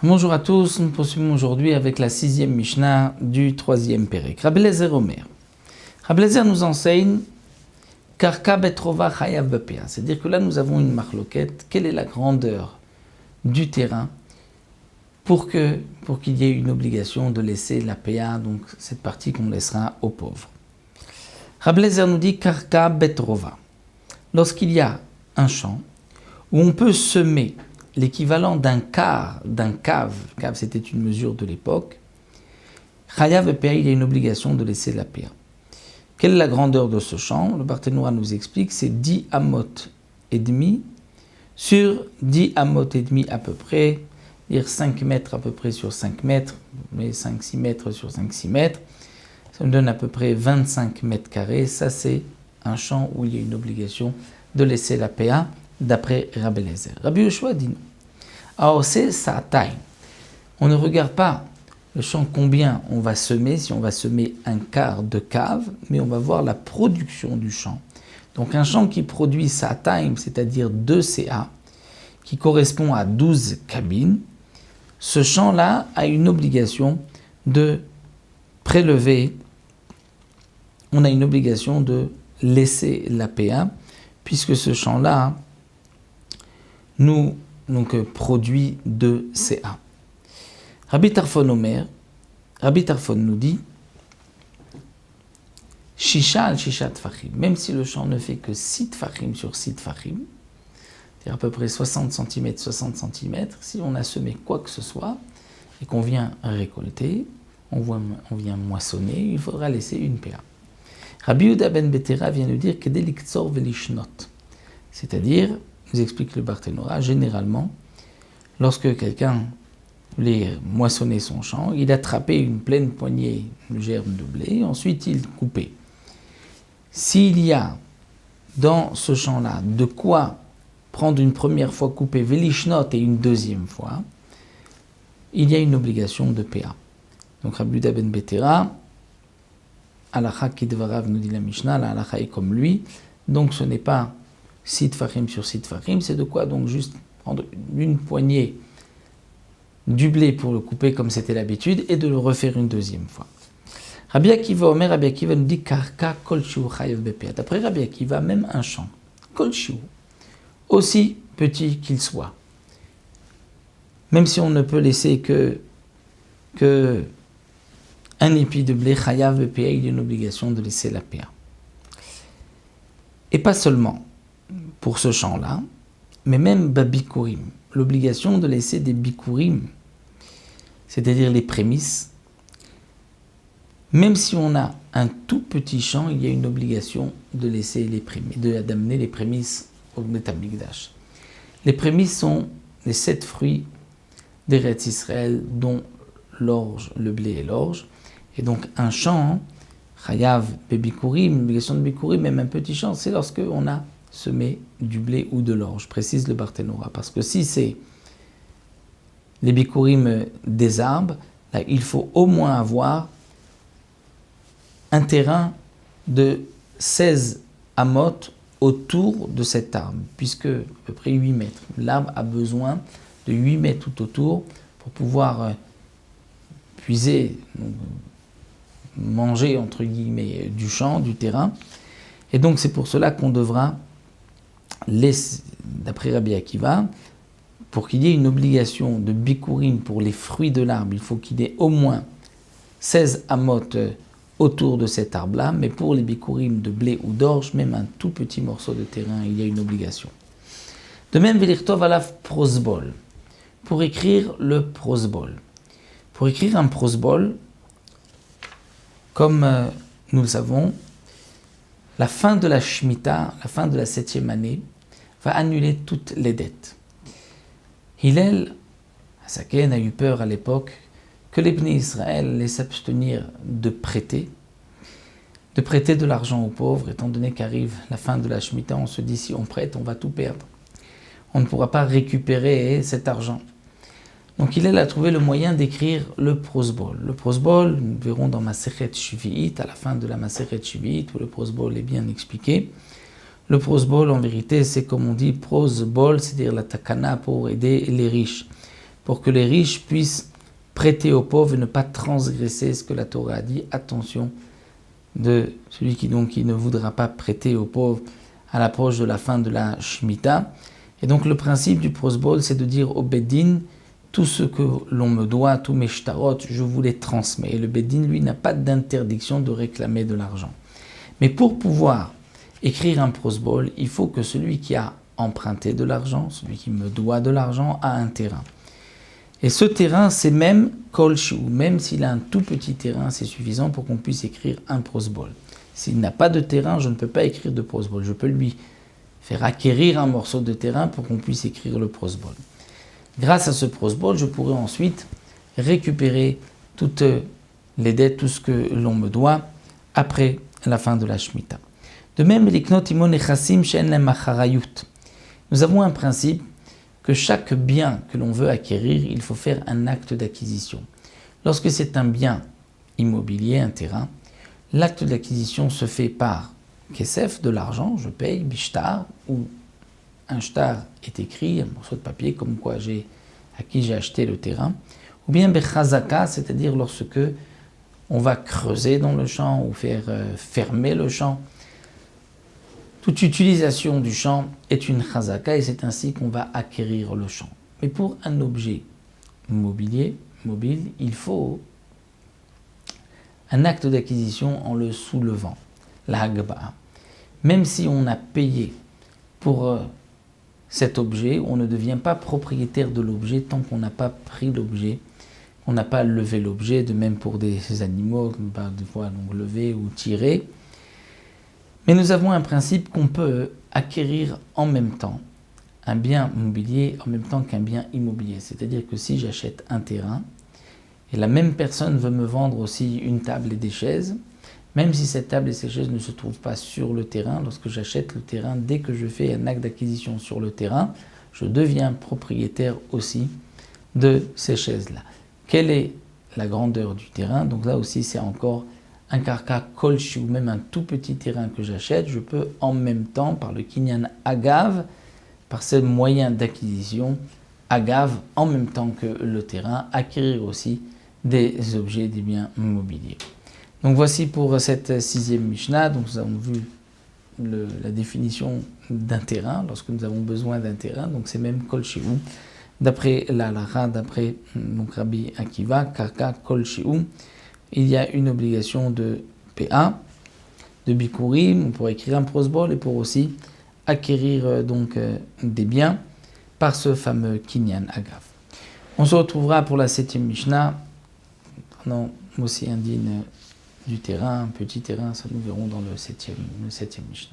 Bonjour à tous, nous poursuivons aujourd'hui avec la 6e Mishnah du 3e Pérek. Rabbi Eliezer Omer. Rabbi Eliezer nous enseigne Karka betrova chayav bepea, c'est-à-dire que là nous avons une marloquette. Quelle est la grandeur du terrain pour qu'il y ait une obligation de laisser la péa, donc cette partie qu'on laissera aux pauvres. Rabbi Eliezer nous dit Karka betrova. Lorsqu'il y a un champ où on peut semer l'équivalent d'un quart d'un cave c'était une mesure de l'époque, chayav bepea, il y a une obligation de laisser la péa. Quelle est la grandeur de ce champ? Le Barthénois nous explique, c'est 10 amot et demi sur 10 amot et demi à peu près, dire 5 mètres à peu près sur 5 mètres, mais 5-6 mètres sur 5-6 mètres, ça nous donne à peu près 25 mètres carrés. Ça, c'est un champ où il y a une obligation de laisser la péa, d'après Rabbi Eliezer. Rabbi Yoshua dit non. Alors, c'est sa taille. On ne regarde pas le champ combien on va semer, si on va semer un quart de cave, mais on va voir la production du champ. Donc un champ qui produit sa time, c'est-à-dire 2 CA, qui correspond à 12 cabines, ce champ-là a une obligation de prélever, on a une obligation de laisser la PA, puisque ce champ-là nous produit 2 CA. Rabbi Tarfon Omer, Rabbi Tarfon nous dit Shisha al Shisha Tfachim, même si le champ ne fait que 6 Tfachim sur 6 Tfachim, c'est à peu près 60 cm, si on a semé quoi que ce soit et qu'on vient récolter, on vient moissonner, il faudra laisser une PA. Rabbi Yehuda ben Betera vient nous dire que Deliktsor velishnot, c'est-à-dire, nous explique le Barthénois, généralement, lorsque quelqu'un voulait moissonner son champ, il attrapait une pleine poignée de germes de blé, ensuite il coupait. S'il y a dans ce champ-là de quoi prendre une première fois couper velishnot et une deuxième fois, il y a une obligation de PA. Donc Rabbi Yehuda ben Betera, Halacha kidvarav nous dit la Mishnah, la halacha est comme lui, donc ce n'est pas 6 tfachim sur 6 tfachim, c'est de quoi donc juste prendre une poignée du blé pour le couper comme c'était l'habitude et de le refaire une deuxième fois. Rabbi Akiva Omer, Rabbi Akiva nous dit Karka kol shiu chayav bepea. D'après Rabbi Akiva, même un champ, kol shiu, aussi petit qu'il soit, même si on ne peut laisser que un épi de blé, chayav bepea, il y a une obligation de laisser la péa. Et pas seulement pour ce champ-là, mais même babikurim, l'obligation de laisser des bikurim, c'est-à-dire les prémices. Même si on a un tout petit champ, il y a une obligation de laisser les prémices, d'amener les prémices au Beit Hamikdash. Les prémices sont les 7 fruits d'Eretz Israël, dont l'orge, le blé et l'orge. Et donc un champ, chayav bebikurim, l'obligation de bikurim, même un petit champ, c'est lorsque on a semé du blé ou de l'orge, précise le Barthénois. Parce que si c'est les bikurim des arbres, là, il faut au moins avoir un terrain de 16 amot autour de cet arbre, puisque à peu près 8 mètres. L'arbre a besoin de 8 mètres tout autour pour pouvoir puiser, manger entre guillemets du champ, du terrain. Et donc c'est pour cela qu'on devra laisser, d'après Rabbi Akiva, pour qu'il y ait une obligation de bikurim pour les fruits de l'arbre, il faut qu'il y ait au moins 16 amot autour de cet arbre-là, mais pour les bikurim de blé ou d'orge, même un tout petit morceau de terrain, il y a une obligation. De même, velirtov alaf prosbol, pour écrire le prosbol. Pour écrire un prosbol, comme nous le savons, la fin de la Shemitah, la fin de la 7e année, va annuler toutes les dettes. Hillel, Hasaken, a eu peur à l'époque que les Bnei Israël laissent s'abstenir de prêter de l'argent aux pauvres, étant donné qu'arrive la fin de la Shemitah, on se dit si on prête, on va tout perdre. On ne pourra pas récupérer cet argent. Donc il a trouvé le moyen d'écrire le prosbol. Le prosbol, nous verrons dans Masechet Shvi'it, à la fin de la Masechet Shvi'it, où le prosbol est bien expliqué. Le prosbol, en vérité, c'est comme on dit prosbol, c'est-à-dire la takana pour aider les riches, pour que les riches puissent prêter aux pauvres et ne pas transgresser ce que la Torah a dit. Attention de celui qui ne voudra pas prêter aux pauvres à l'approche de la fin de la Shemitah. Et donc le principe du prosbol, c'est de dire au Beddin, tout ce que l'on me doit, tous mes shtarot, je vous les transmets. Et le Beddin, lui, n'a pas d'interdiction de réclamer de l'argent. Mais pour pouvoir écrire un prosbol, il faut que celui qui a emprunté de l'argent, celui qui me doit de l'argent, a un terrain. Et ce terrain, c'est même kolshu, même s'il a un tout petit terrain, c'est suffisant pour qu'on puisse écrire un prosbol. S'il n'a pas de terrain, je ne peux pas écrire de prosbol. Je peux lui faire acquérir un morceau de terrain pour qu'on puisse écrire le prosbol. Grâce à ce prosbol, je pourrai ensuite récupérer toutes les dettes, tout ce que l'on me doit après la fin de la Shemitah. De même, nous avons un principe que chaque bien que l'on veut acquérir, il faut faire un acte d'acquisition. Lorsque c'est un bien immobilier, un terrain, l'acte d'acquisition se fait par kesef, de l'argent, je paye, bishtar, ou un shtar est écrit, un morceau de papier, comme quoi à qui j'ai acheté le terrain, ou bien bechazaka, c'est-à-dire lorsque on va creuser dans le champ ou faire fermer le champ. Toute utilisation du champ est une chazaka et c'est ainsi qu'on va acquérir le champ. Mais pour un objet mobile, il faut un acte d'acquisition en le soulevant, la hagba. Même si on a payé pour cet objet, on ne devient pas propriétaire de l'objet tant qu'on n'a pas pris l'objet, on n'a pas levé l'objet, de même pour des animaux, qu'on peut des fois donc lever ou tirer. Mais nous avons un principe qu'on peut acquérir en même temps un bien mobilier en même temps qu'un bien immobilier. C'est-à-dire que si j'achète un terrain et la même personne veut me vendre aussi une table et des chaises, même si cette table et ces chaises ne se trouvent pas sur le terrain, lorsque j'achète le terrain, dès que je fais un acte d'acquisition sur le terrain, je deviens propriétaire aussi de ces chaises-là. Quelle est la grandeur du terrain? Donc là aussi, c'est encore un karka kolchi ou même un tout petit terrain que j'achète, je peux en même temps, par le kinyan agav, par ce moyen d'acquisition, agav, en même temps que le terrain, acquérir aussi des objets, des biens mobiliers. Donc voici pour cette sixième Mishnah. Donc nous avons vu la définition d'un terrain, lorsque nous avons besoin d'un terrain, donc c'est même kolchi ou. D'après la halakha, d'après donc Rabbi Akiva, karka kolchi ou, il y a une obligation de PA, de Bikurim, pour écrire un prosbol et pour aussi acquérir des biens par ce fameux Kinyan Agav. On se retrouvera pour la septième Mishnah, prenant aussi indigne du terrain, un petit terrain, ça nous verrons dans le septième Mishnah.